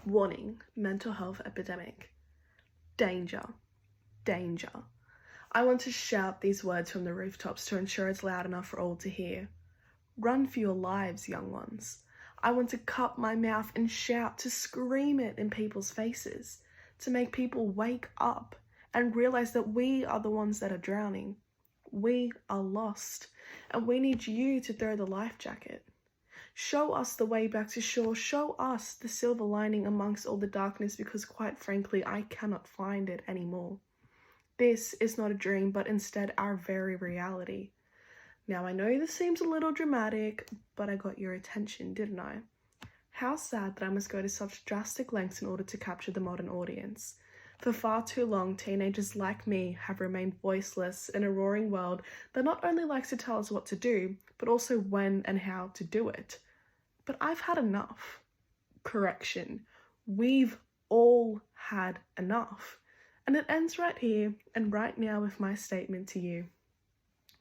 Warning, mental health epidemic. Danger, danger. I want to shout these words from the rooftops to ensure it's loud enough for all to hear. Run for your lives, young ones. I want to cup my mouth and shout, to scream it in people's faces, to make people wake up and realize that we are the ones that are drowning. We are lost, and we need you to throw the life jacket. Show us the way back to shore. Show us the silver lining amongst all the darkness, because quite frankly, I cannot find it anymore. This is not a dream, but instead our very reality. Now, I know this seems a little dramatic, but I got your attention, didn't I? How sad that I must go to such drastic lengths in order to capture the modern audience. For far too long, teenagers like me have remained voiceless in a roaring world that not only likes to tell us what to do, but also when and how to do it. But I've had enough. Correction, we've all had enough. And it ends right here and right now with my statement to you.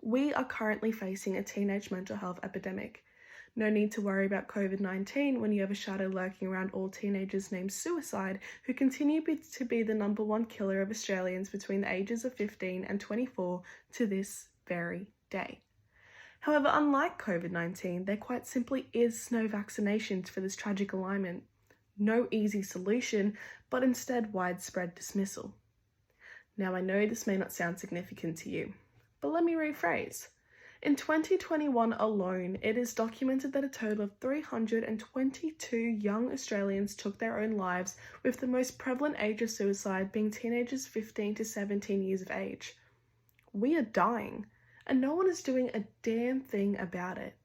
We are currently facing a teenage mental health epidemic. No need to worry about COVID-19 when you have a shadow lurking around all teenagers named suicide, who continue to be the #1 killer of Australians between the ages of 15 and 24 to this very day. However, unlike COVID-19, there quite simply is no vaccinations for this tragic alignment. No easy solution, but instead widespread dismissal. Now, I know this may not sound significant to you, but let me rephrase. In 2021 alone, it is documented that a total of 322 young Australians took their own lives, with the most prevalent age of suicide being teenagers 15 to 17 years of age. We are dying, and no one is doing a damn thing about it.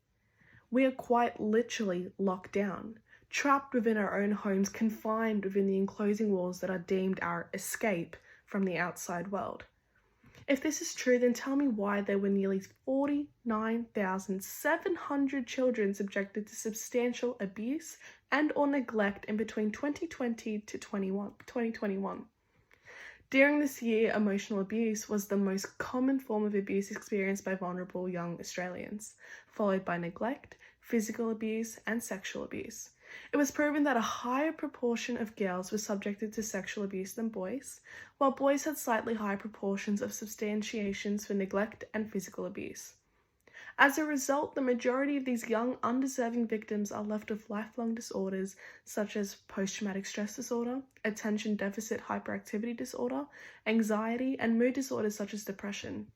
We are quite literally locked down, trapped within our own homes, confined within the enclosing walls that are deemed our escape from the outside world. If this is true, then tell me why there were nearly 49,700 children subjected to substantial abuse and or neglect in between 2020 to 2021. During this year, emotional abuse was the most common form of abuse experienced by vulnerable young Australians, followed by neglect, physical abuse, and sexual abuse. It was proven that a higher proportion of girls were subjected to sexual abuse than boys, while boys had slightly higher proportions of substantiations for neglect and physical abuse. As a result, the majority of these young, undeserving victims are left with lifelong disorders such as post-traumatic stress disorder, attention deficit hyperactivity disorder, anxiety, and mood disorders such as depression.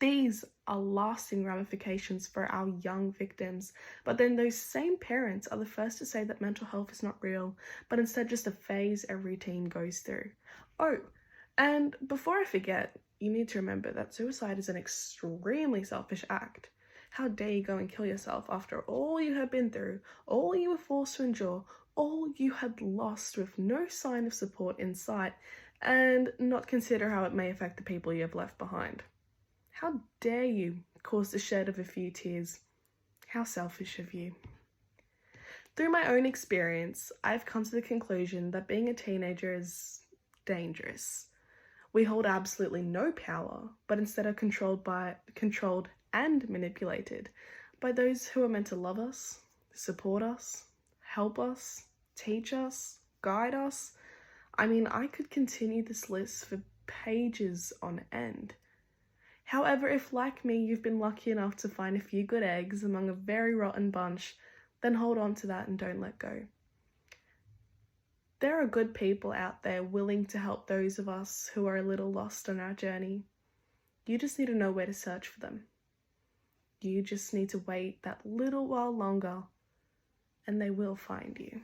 These are lasting ramifications for our young victims, but then those same parents are the first to say that mental health is not real, but instead just a phase every teen goes through. Oh, and before I forget, you need to remember that suicide is an extremely selfish act. How dare you go and kill yourself after all you have been through, all you were forced to endure, all you had lost with no sign of support in sight, and not consider how it may affect the people you have left behind. How dare you cause the shed of a few tears? How selfish of you. Through my own experience, I've come to the conclusion that being a teenager is dangerous. We hold absolutely no power, but instead are controlled and manipulated by those who are meant to love us, support us, help us, teach us, guide us. I mean, I could continue this list for pages on end. However, if like me, you've been lucky enough to find a few good eggs among a very rotten bunch, then hold on to that and don't let go. There are good people out there willing to help those of us who are a little lost on our journey. You just need to know where to search for them. You just need to wait that little while longer, and they will find you.